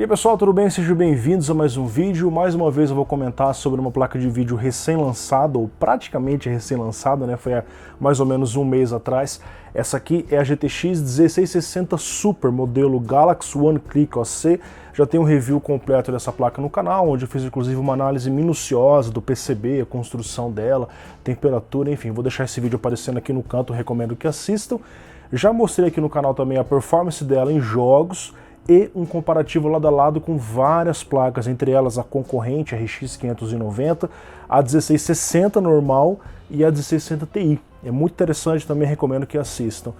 E aí pessoal, tudo bem? Sejam bem-vindos a mais um vídeo. Mais uma vez eu vou comentar sobre uma placa de vídeo recém-lançada, ou praticamente recém-lançada, né? Foi há mais ou menos um mês atrás. Essa aqui é a GTX 1660 Super, modelo Galaxy One Click OC. Já tem um review completo dessa placa no canal, onde eu fiz inclusive uma análise minuciosa do PCB, a construção dela, temperatura, enfim. Vou deixar esse vídeo aparecendo aqui no canto, recomendo que assistam. Já mostrei aqui no canal também a performance dela em jogos, e um comparativo lado a lado com várias placas, entre elas a concorrente, a RX 590, a 1660 normal e a 1660 Ti. É muito interessante, também recomendo que assistam.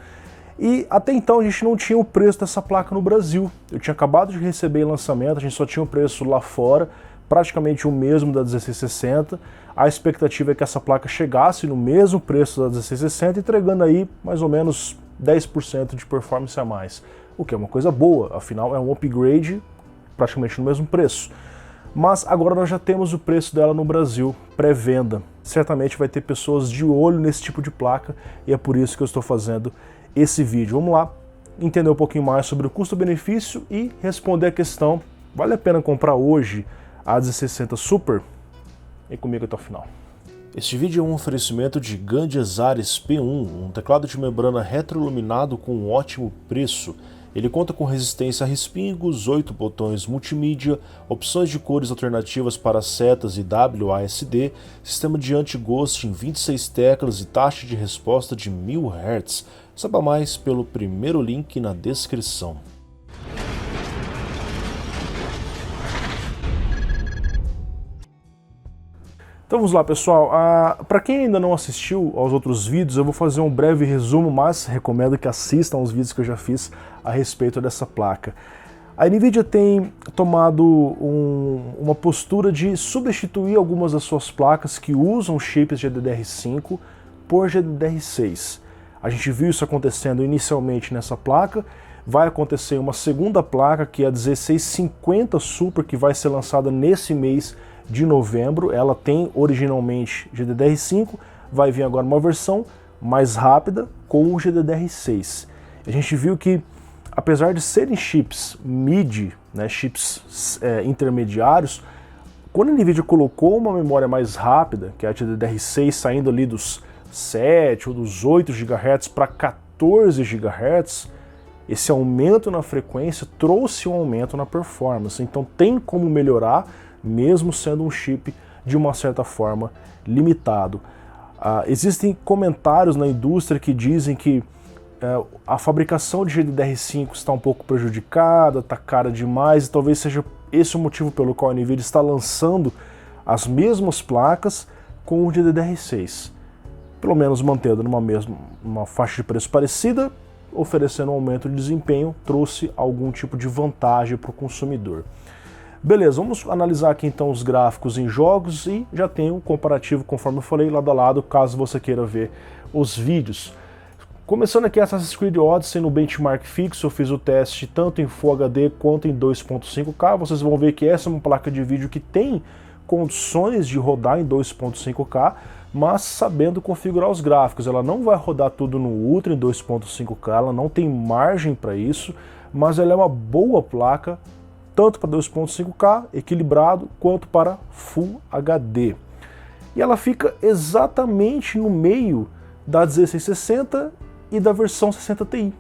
E até então a gente não tinha o preço dessa placa no Brasil. Eu tinha acabado de receber em lançamento, a gente só tinha o preço lá fora, praticamente o mesmo da 1660. A expectativa é que essa placa chegasse no mesmo preço da 1660, entregando aí mais ou menos 10% de performance a mais. O que é uma coisa boa, afinal é um upgrade praticamente no mesmo preço. Mas agora nós já temos o preço dela no Brasil, pré-venda. Certamente vai ter pessoas de olho nesse tipo de placa e é por isso que eu estou fazendo esse vídeo. Vamos lá entender um pouquinho mais sobre o custo-benefício e responder a questão: vale a pena comprar hoje a 1660 Super? Vem comigo até o final. Este vídeo é um oferecimento de Gandias Ares P1, um teclado de membrana retroiluminado com um ótimo preço. Ele conta com resistência a respingos, 8 botões multimídia, opções de cores alternativas para setas e WASD, sistema de anti-ghost em 26 teclas e taxa de resposta de 1000 Hz. Saiba mais pelo primeiro link na descrição. Então vamos lá pessoal, para quem ainda não assistiu aos outros vídeos, eu vou fazer um breve resumo, mas recomendo que assistam aos vídeos que eu já fiz a respeito dessa placa. A Nvidia tem tomado uma postura de substituir algumas das suas placas que usam chips GDDR5 por GDDR6. A gente viu isso acontecendo inicialmente nessa placa, vai acontecer uma segunda placa que é a 1650 Super, que vai ser lançada nesse mês de novembro. Ela tem originalmente GDDR5, vai vir agora uma versão mais rápida com o GDDR6. A gente viu que, apesar de serem chips mid, né, chips intermediários, quando a Nvidia colocou uma memória mais rápida, que é a GDDR6, saindo ali dos 7 ou dos 8 GHz para 14 GHz, esse aumento na frequência trouxe um aumento na performance. Então tem como melhorar, mesmo sendo um chip de uma certa forma limitado. Existem comentários na indústria que dizem que a fabricação de GDDR5 está um pouco prejudicada, está cara demais, e talvez seja esse o motivo pelo qual a Nvidia está lançando as mesmas placas com o GDDR6. Pelo menos mantendo uma faixa de preço parecida, oferecendo um aumento de desempenho, trouxe algum tipo de vantagem para o consumidor. Beleza, vamos analisar aqui então os gráficos em jogos e já tem um comparativo, conforme eu falei, lado a lado, caso você queira ver os vídeos. Começando aqui Assassin's Creed Odyssey no benchmark fixo, eu fiz o teste tanto em Full HD quanto em 2.5K, vocês vão ver que essa é uma placa de vídeo que tem condições de rodar em 2.5K, mas sabendo configurar os gráficos. Ela não vai rodar tudo no Ultra em 2.5K, ela não tem margem para isso, mas ela é uma boa placa, tanto para 2.5K equilibrado, quanto para Full HD. E ela fica exatamente no meio da 1660 e da versão 60 Ti.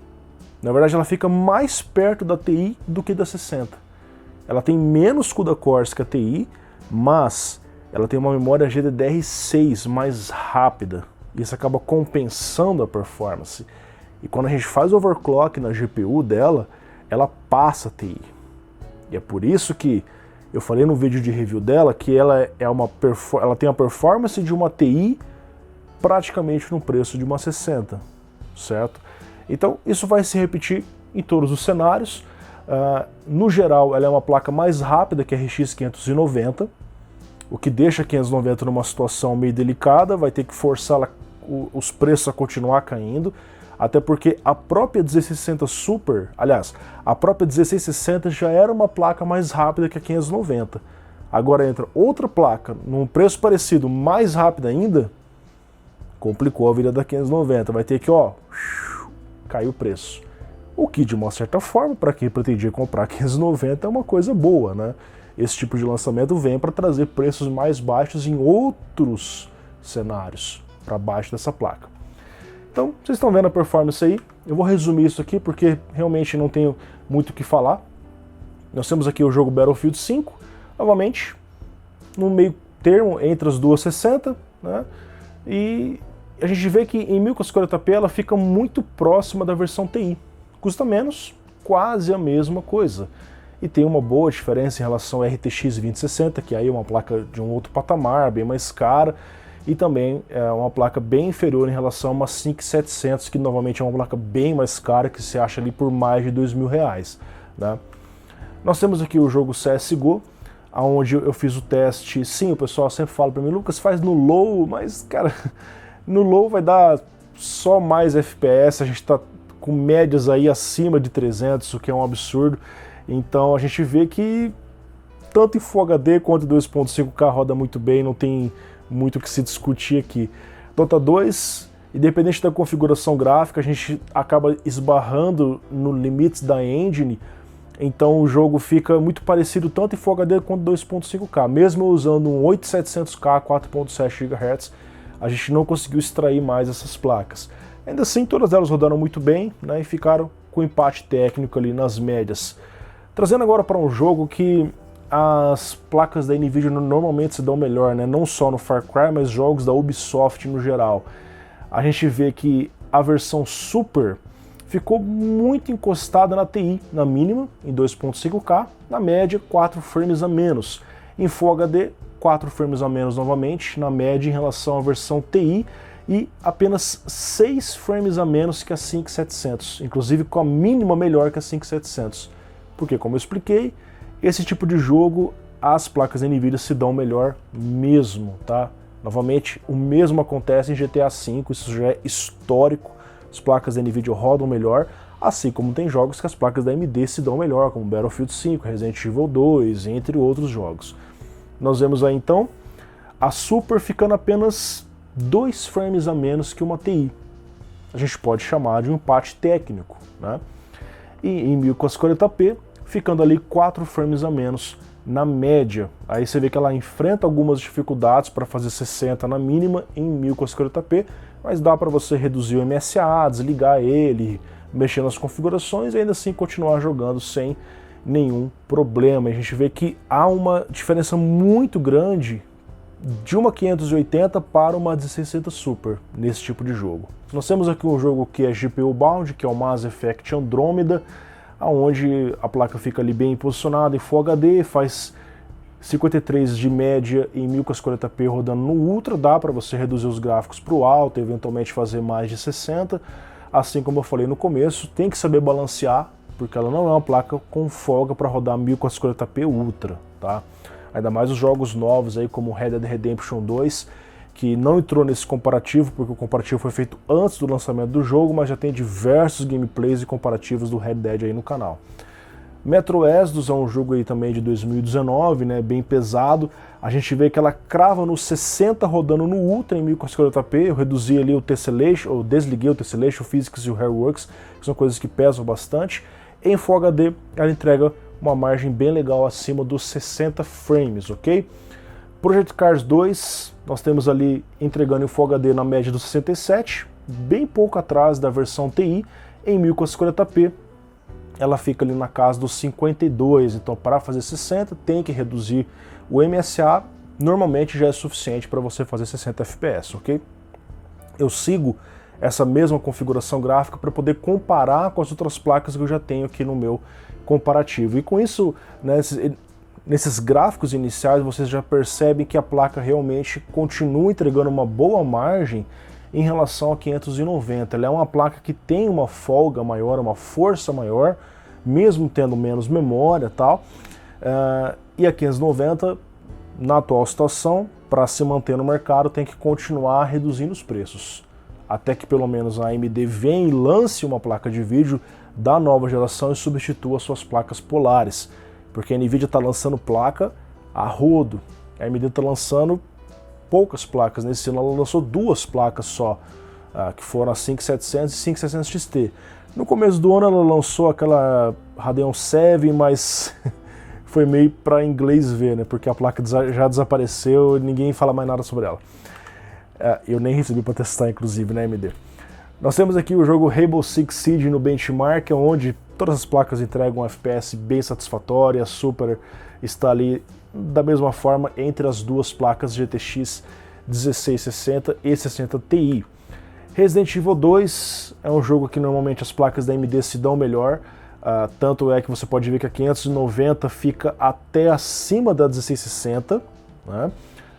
Na verdade, ela fica mais perto da Ti do que da 60. Ela tem menos CUDA cores que a Ti, mas ela tem uma memória GDDR6 mais rápida. Isso acaba compensando a performance. E quando a gente faz overclock na GPU dela, ela passa a Ti. E é por isso que eu falei no vídeo de review dela que ela tem a performance de uma TI praticamente no preço de uma 60, certo? Então isso vai se repetir em todos os cenários. No geral, ela é uma placa mais rápida que a RX 590, o que deixa a 590 numa situação meio delicada, vai ter que forçar os preços a continuar caindo. Até porque a própria 1660 Super, aliás, a própria 1660 já era uma placa mais rápida que a 590. Agora entra outra placa, num preço parecido, mais rápida ainda, complicou a vida da 590. Vai ter que, ó, caiu o preço. o que de uma certa forma, para quem pretendia comprar 590, é uma coisa boa, né? Esse tipo de lançamento vem para trazer preços mais baixos em outros cenários, para baixo dessa placa. Então, vocês estão vendo a performance aí, eu vou resumir isso aqui porque realmente não tenho muito o que falar. Nós temos aqui o jogo Battlefield 5, novamente, no meio termo entre as duas 60, né? E a gente vê que em 1040p ela fica muito próxima da versão TI. Custa menos, quase a mesma coisa. E tem uma boa diferença em relação ao RTX 2060, que aí é uma placa de um outro patamar, bem mais cara, e também é uma placa bem inferior em relação a uma 5700, que novamente é uma placa bem mais cara, que se acha ali por mais de R$2.000, né? Nós temos aqui o jogo CSGO, onde eu fiz o teste. Sim, o pessoal sempre fala para mim, Lucas, faz no low, mas cara, no low vai dar só mais FPS, a gente está com médias aí acima de 300, o que é um absurdo. Então a gente vê que tanto em Full HD quanto em 2.5K roda muito bem, não tem muito o que se discutir aqui. Dota 2, independente da configuração gráfica, a gente acaba esbarrando no limites da engine, então o jogo fica muito parecido tanto em Full HD quanto 2.5K. Mesmo usando um 8700K 4.7 GHz, a gente não conseguiu extrair mais essas placas. Ainda assim, todas elas rodaram muito bem, né, e ficaram com empate técnico ali nas médias. Trazendo agora para um jogo que as placas da Nvidia normalmente se dão melhor, né? Não só no Far Cry, mas jogos da Ubisoft no geral. A gente vê que a versão Super ficou muito encostada na TI, na mínima, em 2.5K, na média 4 frames a menos. Em Full HD, 4 frames a menos novamente, na média em relação à versão TI, e apenas 6 frames a menos que a 5700, inclusive com a mínima melhor que a 5700. Porque, como eu expliquei, esse tipo de jogo, as placas da Nvidia se dão melhor mesmo, tá? Novamente, o mesmo acontece em GTA V, isso já é histórico, as placas da Nvidia rodam melhor, assim como tem jogos que as placas da AMD se dão melhor, como Battlefield 5, Resident Evil 2, entre outros jogos. Nós vemos aí então a Super ficando apenas 2 frames a menos que uma TI. A gente pode chamar de um empate técnico, né? E em 1040p, ficando ali 4 frames a menos na média. Aí você vê que ela enfrenta algumas dificuldades para fazer 60 na mínima em 1040p, mas dá para você reduzir o MSA, desligar ele, mexer nas configurações e ainda assim continuar jogando sem nenhum problema. A gente vê que há uma diferença muito grande de uma 580 para uma 1660 Super nesse tipo de jogo. Nós temos aqui um jogo que é GPU Bound, que é o Mass Effect Andromeda, onde a placa fica ali bem posicionada em Full HD, faz 53 de média em 1040p rodando no Ultra, dá para você reduzir os gráficos para o alto, eventualmente fazer mais de 60, assim como eu falei no começo, tem que saber balancear, porque ela não é uma placa com folga para rodar 1040p Ultra, tá? Ainda mais os jogos novos aí como Red Dead Redemption 2, que não entrou nesse comparativo, porque o comparativo foi feito antes do lançamento do jogo, mas já tem diversos gameplays e comparativos do Red Dead aí no canal. Metro Exodus é um jogo aí também de 2019, né, bem pesado. A gente vê que ela crava no 60 rodando no Ultra em 1040p, eu reduzi ali o Tessellation, ou desliguei o Tessellation, o Physics e o Hairworks, que são coisas que pesam bastante. Em Full HD, ela entrega uma margem bem legal acima dos 60 frames, ok? Project Cars 2, nós temos ali entregando em Full HD na média dos 67, bem pouco atrás da versão TI, em 1040p ela fica ali na casa dos 52, então para fazer 60 tem que reduzir o MSA, normalmente já é suficiente para você fazer 60 FPS, ok? Eu sigo essa mesma configuração gráfica para poder comparar com as outras placas que eu já tenho aqui no meu comparativo, e com isso, né, nesses gráficos iniciais vocês já percebem que a placa realmente continua entregando uma boa margem em relação a 590. Ela é uma placa que tem uma folga maior, uma força maior, mesmo tendo menos memória e tal. E a 590, na atual situação, para se manter no mercado, tem que continuar reduzindo os preços. Até que pelo menos a AMD venha e lance uma placa de vídeo da nova geração e substitua suas placas polares. Porque a Nvidia está lançando placa a rodo. A AMD está lançando poucas placas nesse ano, ela lançou 2 placas só, que foram a 5700 e 5700 XT. No começo do ano ela lançou aquela Radeon 7, mas foi meio para inglês ver, né? Porque a placa já desapareceu e ninguém fala mais nada sobre ela. Eu nem recebi para testar, inclusive, né, AMD? Nós temos aqui o jogo Rainbow Six Siege no benchmark, onde todas as placas entregam um FPS bem satisfatório, a Super está ali da mesma forma entre as duas placas GTX 1660 e 60 Ti. Resident Evil 2 é um jogo que normalmente as placas da AMD se dão melhor, tanto é que você pode ver que a 590 fica até acima da 1660, né?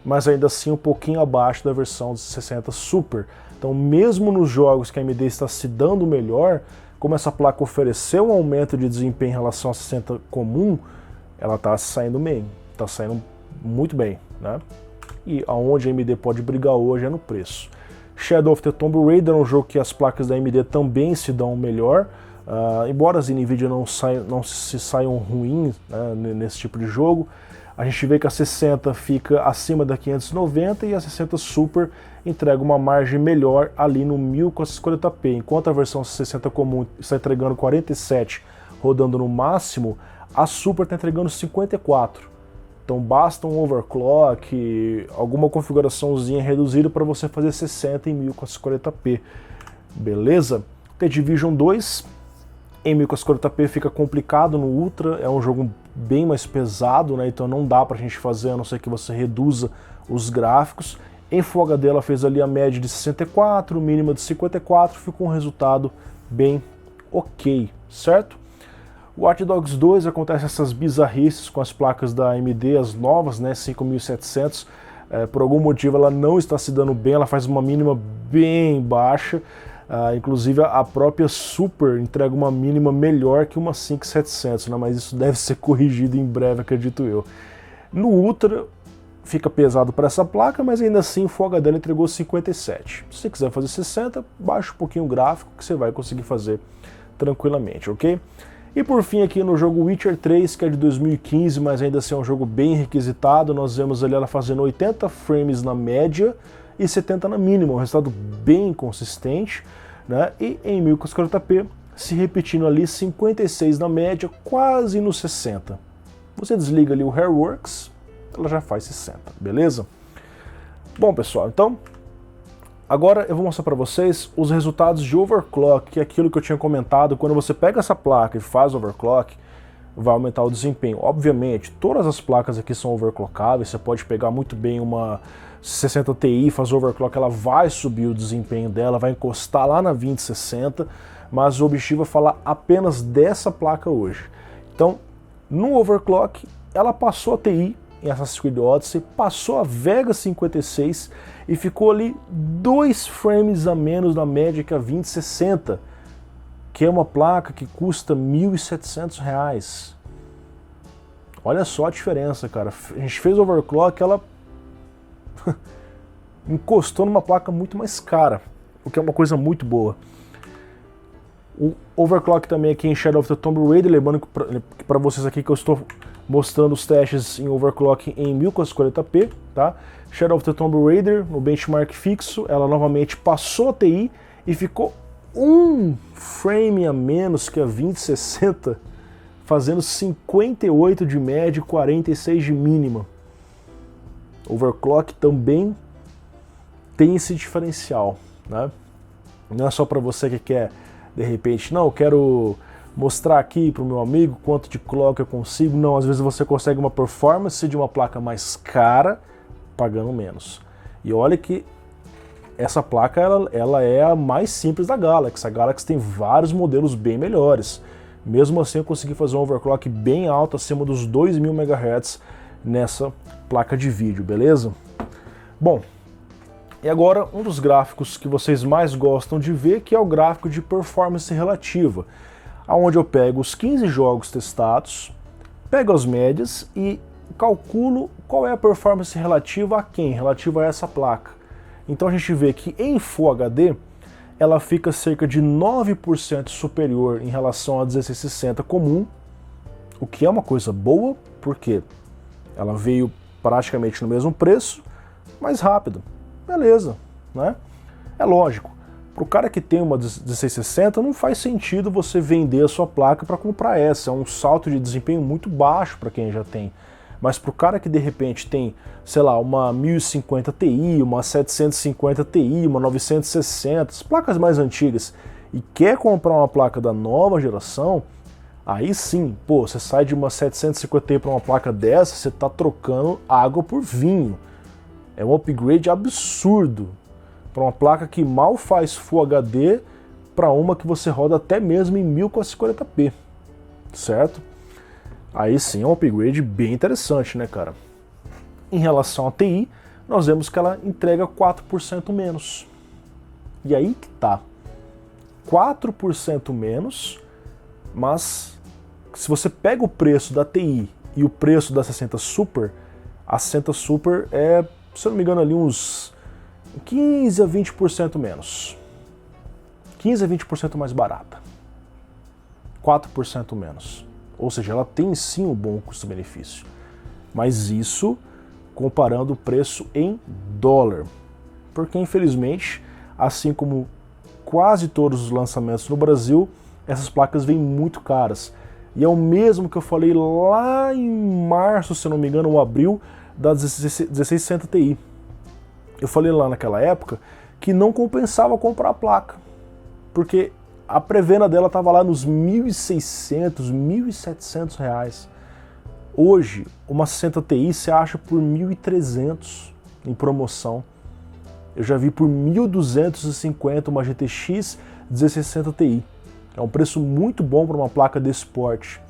Mas ainda assim um pouquinho abaixo da versão 60 Super. Então mesmo nos jogos que a AMD está se dando melhor, como essa placa ofereceu um aumento de desempenho em relação a 60 comum, ela está saindo bem, está saindo muito bem, né? E aonde a AMD pode brigar hoje é no preço. Shadow of the Tomb Raider é um jogo que as placas da AMD também se dão melhor, embora as NVIDIA não se saiam ruins, né, nesse tipo de jogo. A gente vê que a 60 fica acima da 590 e a 60 Super entrega uma margem melhor ali no 1440p, enquanto a versão 60 comum está entregando 47 rodando no máximo, a Super está entregando 54. Então basta um overclock, alguma configuraçãozinha reduzida para você fazer 60 em 1440p, beleza? The Division 2 em 1440p fica complicado no Ultra, é um jogo bem mais pesado, né? Então não dá pra gente fazer, a não ser que você reduza os gráficos. Em Full HD ela fez ali a média de 64, mínima de 54, ficou um resultado bem ok, certo? O Watch Dogs 2 acontece essas bizarrices com as placas da AMD, as novas, né, 5700, por algum motivo ela não está se dando bem, ela faz uma mínima bem baixa, inclusive a própria Super entrega uma mínima melhor que uma 5700, né, mas isso deve ser corrigido em breve, acredito eu. No Ultra fica pesado para essa placa, mas ainda assim o Full HD entregou 57. Se você quiser fazer 60, baixa um pouquinho o gráfico que você vai conseguir fazer tranquilamente, ok? E por fim aqui no jogo Witcher 3, que é de 2015, mas ainda assim é um jogo bem requisitado, nós vemos ali ela fazendo 80 frames na média e 70 na mínima, um resultado bem consistente, né? E em 1440p se repetindo ali 56 na média, quase no 60. Você desliga ali o Hairworks, ela já faz 60, beleza? Bom pessoal, então agora eu vou mostrar para vocês os resultados de overclock, que é aquilo que eu tinha comentado. Quando você pega essa placa e faz overclock, vai aumentar o desempenho. Obviamente, todas as placas aqui são overclockáveis, você pode pegar muito bem uma 60 Ti, fazer overclock, ela vai subir o desempenho dela, vai encostar lá na 2060, mas o objetivo é falar apenas dessa placa hoje. Então, no overclock, ela passou a TI em Assassin's Creed Odyssey, passou a Vega 56 e ficou ali 2 frames a menos na média que a 2060, que é uma placa que custa R$ 1.700. Olha só a diferença, cara. A gente fez overclock, ela encostou numa placa muito mais cara, o que é uma coisa muito boa. O overclock também aqui em Shadow of the Tomb Raider, lembrando que para vocês aqui que eu estou mostrando os testes em overclock em 1440p, tá? Shadow of the Tomb Raider, no benchmark fixo, ela novamente passou a TI e ficou 1 frame a menos que a 2060, fazendo 58 de média e 46 de mínima. Overclock também tem esse diferencial, né? Não é só para você que quer, de repente, não, eu quero mostrar aqui para o meu amigo quanto de clock eu consigo. Não, às vezes você consegue uma performance de uma placa mais cara pagando menos. E olha que essa placa ela é a mais simples da Galaxy. A Galaxy tem vários modelos bem melhores. Mesmo assim eu consegui fazer um overclock bem alto, acima dos 2000 MHz nessa placa de vídeo, beleza? Bom, e agora um dos gráficos que vocês mais gostam de ver, que é o gráfico de performance relativa, onde eu pego os 15 jogos testados, pego as médias e calculo qual é a performance relativa a quem? Relativa a essa placa. Então a gente vê que em Full HD ela fica cerca de 9% superior em relação a 1660 comum, o que é uma coisa boa, porque ela veio praticamente no mesmo preço, mais rápido. Beleza, né? É lógico, Para o cara que tem uma 1660, não faz sentido você vender a sua placa para comprar essa. É um salto de desempenho muito baixo para quem já tem. Mas para o cara que de repente tem, sei lá, uma 1050 Ti, uma 750 Ti, uma 960, as placas mais antigas, e quer comprar uma placa da nova geração, aí sim, pô, você sai de uma 750 Ti para uma placa dessa, você está trocando água por vinho. É um upgrade absurdo. Para uma placa que mal faz Full HD, para uma que você roda até mesmo em 1440p, certo? Aí sim é um upgrade bem interessante, né, cara? Em relação à TI, nós vemos que ela entrega 4% menos. E aí que tá. 4% menos, mas se você pega o preço da TI e o preço da 60 Super, a 60 Super é, se eu não me engano, ali uns 15 a 20% menos. 15 a 20% mais barata. 4% menos. Ou seja, ela tem sim um bom custo-benefício. Mas isso comparando o preço em dólar. Porque, infelizmente, assim como quase todos os lançamentos no Brasil, essas placas vêm muito caras. E é o mesmo que eu falei lá em março, se eu não me engano, ou abril, da 1660 Ti. Eu falei lá naquela época que não compensava comprar a placa, porque a pré-venda dela estava lá nos 1.600, 1.700 reais. Hoje, uma 60 Ti você acha por 1.300 em promoção. Eu já vi por 1.250 uma GTX 1660 Ti. É um preço muito bom para uma placa desse porte.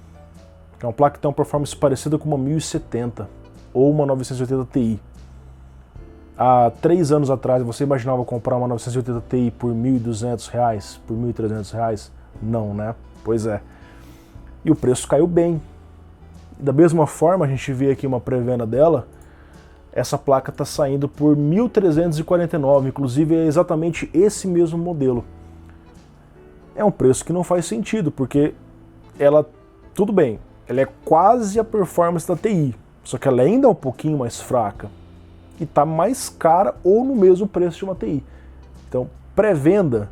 É uma placa que tem uma performance parecida com uma 1070 ou uma 980 Ti. Há 3 anos atrás, você imaginava comprar uma 980 Ti por R$ 1.200, por R$ 1.300? Não, né? Pois é. E o preço caiu bem. Da mesma forma, a gente vê aqui uma pré-venda dela, essa placa está saindo por R$ 1.349, inclusive é exatamente esse mesmo modelo. É um preço que não faz sentido, porque ela, tudo bem, ela é quase a performance da TI, só que ela ainda é um pouquinho mais fraca. E está mais cara ou no mesmo preço de uma TI. Então, pré-venda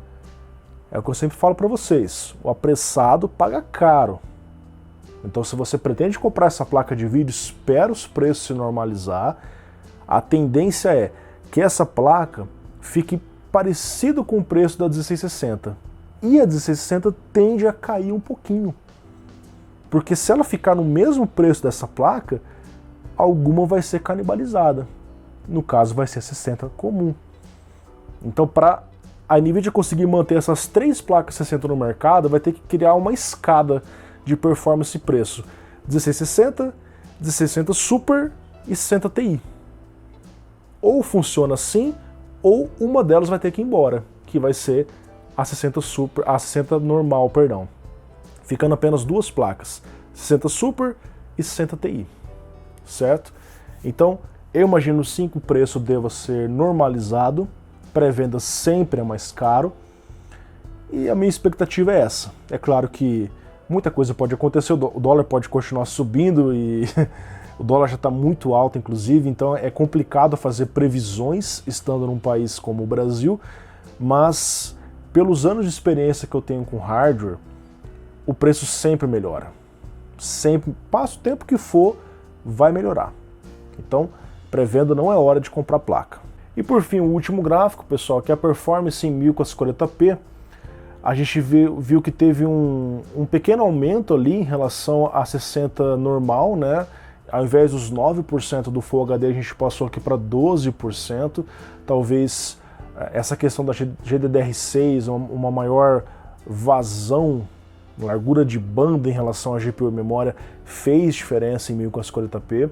é o que eu sempre falo para vocês. O apressado paga caro. Então, se você pretende comprar essa placa de vídeo, espera os preços se normalizar. A tendência é que essa placa fique parecido com o preço da 1660. E a 1660 tende a cair um pouquinho. Porque se ela ficar no mesmo preço dessa placa, alguma vai ser canibalizada. No caso, vai ser a 60 comum. Então, para a NVIDIA conseguir manter essas 3 placas 60 no mercado, vai ter que criar uma escada de performance e preço. 1660, 1660 Super e 60 Ti. Ou funciona assim, ou uma delas vai ter que ir embora, que vai ser a 60 Super, a 60 normal, perdão. Ficando apenas 2 placas, 60 Super e 60 Ti. Certo? Então, eu imagino sim que o preço deva ser normalizado, pré-venda sempre é mais caro, e a minha expectativa é essa. É claro que muita coisa pode acontecer, o dólar pode continuar subindo e o dólar já está muito alto, inclusive, então é complicado fazer previsões estando num país como o Brasil, mas pelos anos de experiência que eu tenho com hardware, o preço sempre melhora. Sempre, passa o tempo que for, vai melhorar. Então, pré-venda não é hora de comprar placa. E por fim, o último gráfico, pessoal, que é a performance em 1440p. A gente viu que teve um pequeno aumento ali em relação a 60 normal, né? Ao invés dos 9% do Full HD, a gente passou aqui para 12%. Talvez essa questão da GDDR6, uma maior vazão, largura de banda em relação à GPU e memória, fez diferença em 1440p.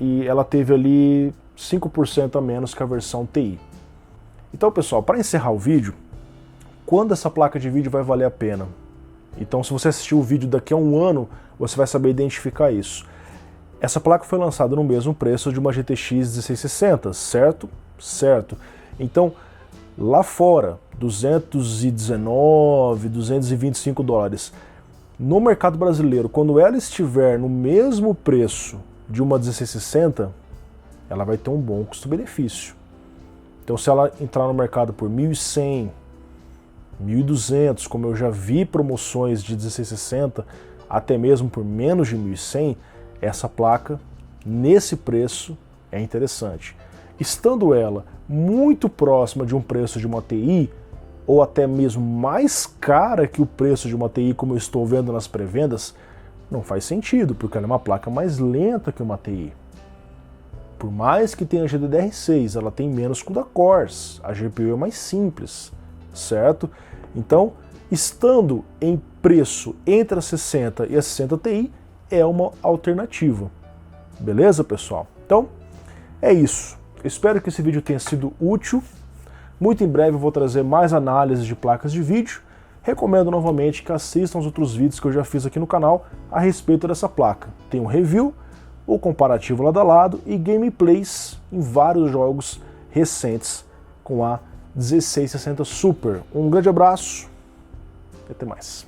E ela teve ali 5% a menos que a versão TI. Então, pessoal, para encerrar o vídeo, quando essa placa de vídeo vai valer a pena? Então, se você assistir o vídeo daqui a um ano, você vai saber identificar isso. Essa placa foi lançada no mesmo preço de uma GTX 1660, certo? Certo. Então, lá fora, 219, 225 dólares. No mercado brasileiro, quando ela estiver no mesmo preço de uma 1660, ela vai ter um bom custo-benefício. Então se ela entrar no mercado por 1.100, 1.200, como eu já vi promoções de 1660, até mesmo por menos de 1.100, essa placa, nesse preço, é interessante. Estando ela muito próxima de um preço de uma TI, ou até mesmo mais cara que o preço de uma TI, como eu estou vendo nas pré-vendas, não faz sentido, porque ela é uma placa mais lenta que uma TI. Por mais que tenha GDDR6, ela tem menos CUDA-cores, a GPU é mais simples, certo? Então, estando em preço entre a 60 e a 60 Ti, é uma alternativa. Beleza, pessoal? Então, é isso. Espero que esse vídeo tenha sido útil. Muito em breve eu vou trazer mais análises de placas de vídeo. Recomendo novamente que assistam os outros vídeos que eu já fiz aqui no canal a respeito dessa placa. Tem um review, o comparativo lado a lado e gameplays em vários jogos recentes com a 1660 Super. Um grande abraço e até mais.